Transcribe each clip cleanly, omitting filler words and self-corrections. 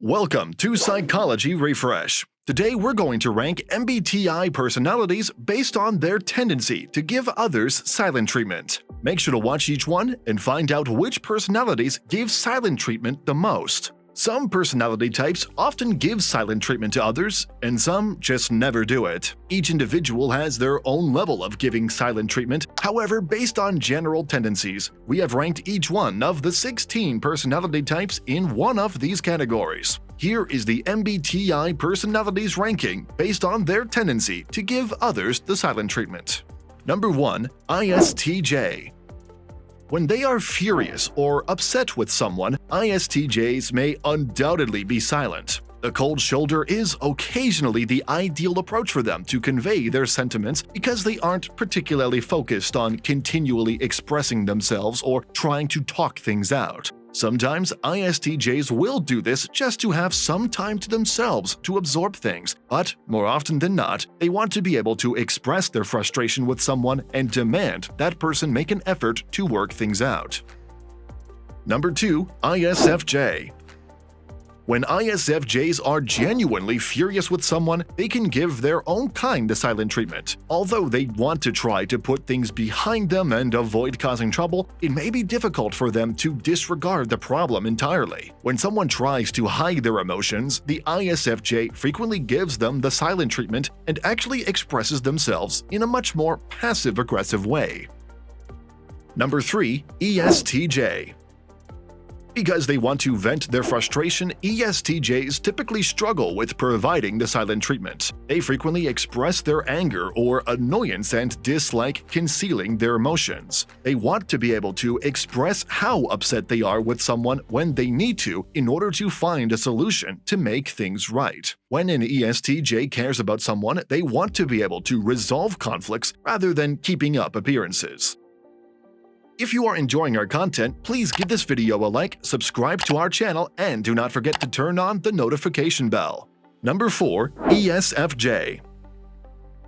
Welcome to Psychology Refresh. Today we're going to rank MBTI personalities based on their tendency to give others silent treatment. Make sure to watch each one and find out which personalities give silent treatment the most. Some personality types often give silent treatment to others, and some just never do it. Each individual has their own level of giving silent treatment. However, based on general tendencies, we have ranked each one of the 16 personality types in one of these categories. Here is the MBTI personalities ranking based on their tendency to give others the silent treatment. Number 1. ISTJ. When they are furious or upset with someone, ISTJs may undoubtedly be silent. The cold shoulder is occasionally the ideal approach for them to convey their sentiments because they aren't particularly focused on continually expressing themselves or trying to talk things out. Sometimes ISTJs will do this just to have some time to themselves to absorb things, but more often than not, they want to be able to express their frustration with someone and demand that person make an effort to work things out. Number 2. ISFJ. When ISFJs are genuinely furious with someone, they can give their own kind of silent treatment. Although they want to try to put things behind them and avoid causing trouble, it may be difficult for them to disregard the problem entirely. When someone tries to hide their emotions, the ISFJ frequently gives them the silent treatment and actually expresses themselves in a much more passive-aggressive way. Number 3. ESTJ. Because they want to vent their frustration, ESTJs typically struggle with providing the silent treatment. They frequently express their anger or annoyance and dislike concealing their emotions. They want to be able to express how upset they are with someone when they need to in order to find a solution to make things right. When an ESTJ cares about someone, they want to be able to resolve conflicts rather than keeping up appearances. If you are enjoying our content, please give this video a like, subscribe to our channel, and do not forget to turn on the notification bell. Number 4. ESFJ.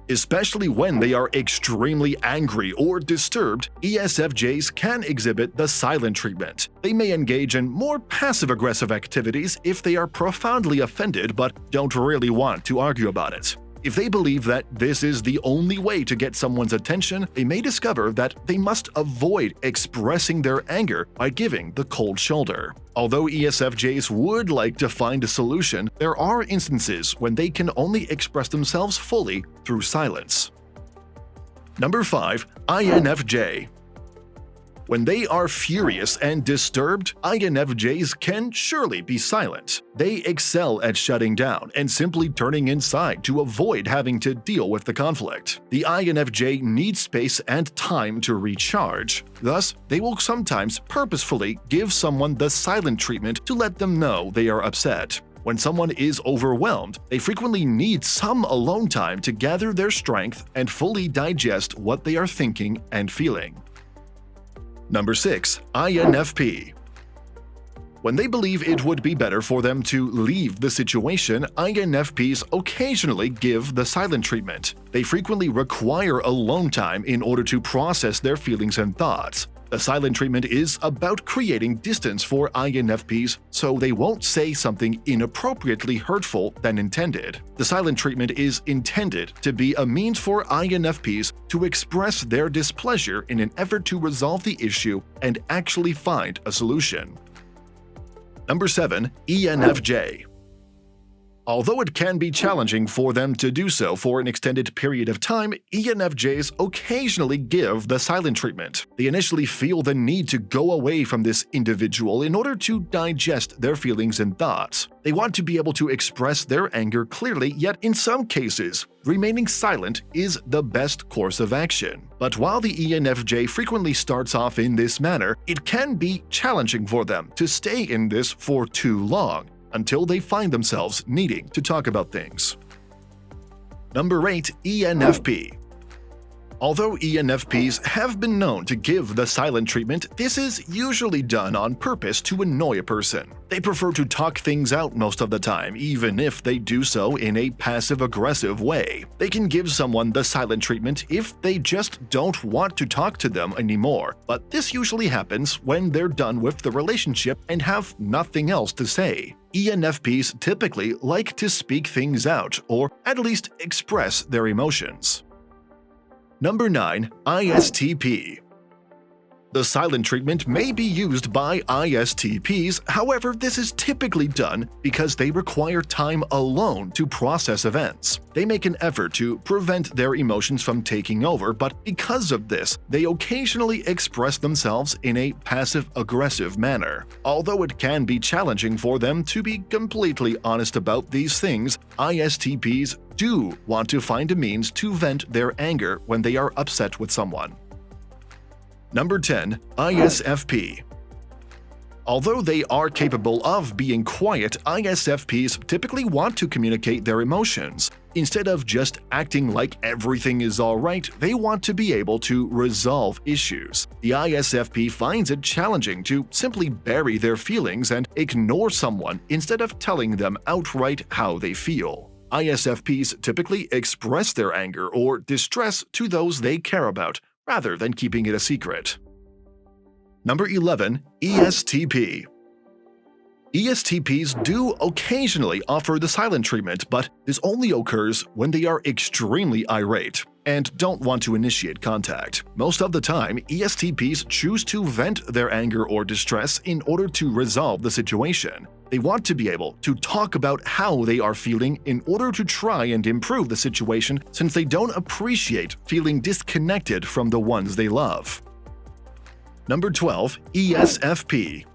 Especially when they are extremely angry or disturbed, ESFJs can exhibit the silent treatment. They may engage in more passive-aggressive activities if they are profoundly offended but don't really want to argue about it. If they believe that this is the only way to get someone's attention, they may discover that they must avoid expressing their anger by giving the cold shoulder. Although ESFJs would like to find a solution, there are instances when they can only express themselves fully through silence. Number 5. INFJ. When they are furious and disturbed, INFJs can surely be silent. They excel at shutting down and simply turning inside to avoid having to deal with the conflict. The INFJ needs space and time to recharge. Thus, they will sometimes purposefully give someone the silent treatment to let them know they are upset. When someone is overwhelmed, they frequently need some alone time to gather their strength and fully digest what they are thinking and feeling. Number 6. INFP. When they believe it would be better for them to leave the situation, INFPs occasionally give the silent treatment. They frequently require alone time in order to process their feelings and thoughts. The silent treatment is about creating distance for INFPs so they won't say something inappropriately hurtful than intended. The silent treatment is intended to be a means for INFPs to express their displeasure in an effort to resolve the issue and actually find a solution. Number 7. ENFJ. Although it can be challenging for them to do so for an extended period of time, ENFJs occasionally give the silent treatment. They initially feel the need to go away from this individual in order to digest their feelings and thoughts. They want to be able to express their anger clearly, yet in some cases, remaining silent is the best course of action. But while the ENFJ frequently starts off in this manner, it can be challenging for them to stay in this for too long, until they find themselves needing to talk about things. Number 8. ENFP. Although ENFPs have been known to give the silent treatment, this is usually done on purpose to annoy a person. They prefer to talk things out most of the time, even if they do so in a passive-aggressive way. They can give someone the silent treatment if they just don't want to talk to them anymore, but this usually happens when they're done with the relationship and have nothing else to say. ENFPs typically like to speak things out, or at least express their emotions. Number 9. ISTP. The silent treatment may be used by ISTPs, however, this is typically done because they require time alone to process events. They make an effort to prevent their emotions from taking over, but because of this, they occasionally express themselves in a passive-aggressive manner. Although it can be challenging for them to be completely honest about these things, ISTPs do want to find a means to vent their anger when they are upset with someone. Number 10. ISFP. Although they are capable of being quiet, ISFPs typically want to communicate their emotions. Instead of just acting like everything is alright, they want to be able to resolve issues. The ISFP finds it challenging to simply bury their feelings and ignore someone instead of telling them outright how they feel. ISFPs typically express their anger or distress to those they care about, rather than keeping it a secret. Number 11. ESTP. ESTPs do occasionally offer the silent treatment, but this only occurs when they are extremely irate and don't want to initiate contact. Most of the time, ESTPs choose to vent their anger or distress in order to resolve the situation. They want to be able to talk about how they are feeling in order to try and improve the situation, since they don't appreciate feeling disconnected from the ones they love. Number 12. ESFP.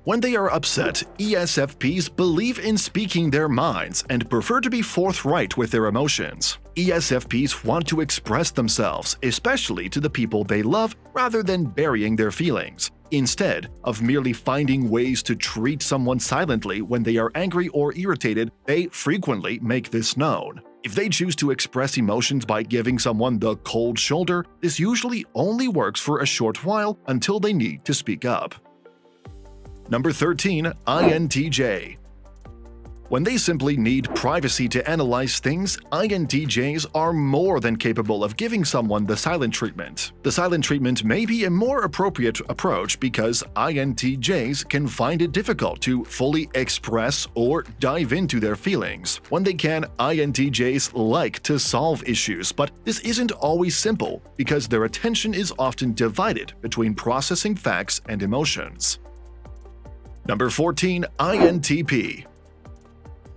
When they are upset, ESFPs believe in speaking their minds and prefer to be forthright with their emotions. ESFPs want to express themselves, especially to the people they love, rather than burying their feelings. Instead of merely finding ways to treat someone silently when they are angry or irritated, they frequently make this known. If they choose to express emotions by giving someone the cold shoulder, this usually only works for a short while until they need to speak up. Number 13. INTJ. When they simply need privacy to analyze things, INTJs are more than capable of giving someone the silent treatment. The silent treatment may be a more appropriate approach because INTJs can find it difficult to fully express or dive into their feelings. When they can, INTJs like to solve issues, but this isn't always simple because their attention is often divided between processing facts and emotions. Number 14. INTP.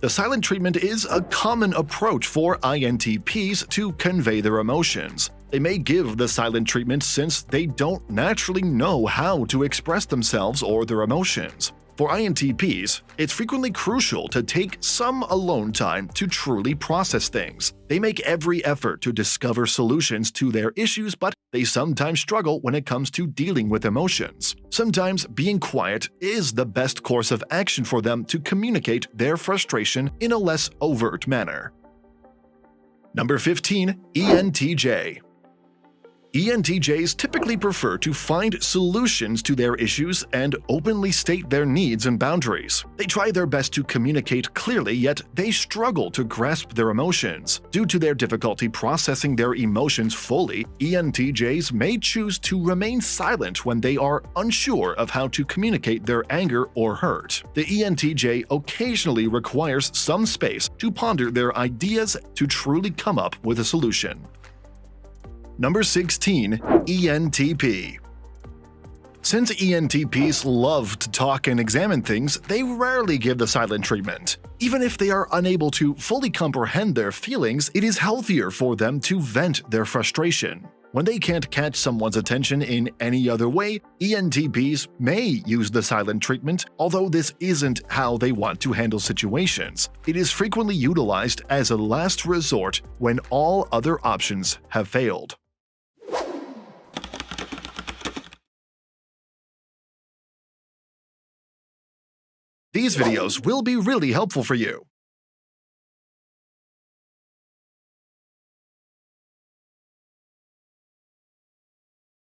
The silent treatment is a common approach for INTPs to convey their emotions. They may give the silent treatment since they don't naturally know how to express themselves or their emotions. For INTPs, it's frequently crucial to take some alone time to truly process things. They make every effort to discover solutions to their issues, but they sometimes struggle when it comes to dealing with emotions. Sometimes being quiet is the best course of action for them to communicate their frustration in a less overt manner. Number 15. ENTJ. ENTJs typically prefer to find solutions to their issues and openly state their needs and boundaries. They try their best to communicate clearly, yet they struggle to grasp their emotions. Due to their difficulty processing their emotions fully, ENTJs may choose to remain silent when they are unsure of how to communicate their anger or hurt. The ENTJ occasionally requires some space to ponder their ideas to truly come up with a solution. Number 16. ENTP. Since ENTPs love to talk and examine things, they rarely give the silent treatment. Even if they are unable to fully comprehend their feelings, it is healthier for them to vent their frustration. When they can't catch someone's attention in any other way, ENTPs may use the silent treatment, although this isn't how they want to handle situations. It is frequently utilized as a last resort when all other options have failed. These videos will be really helpful for you.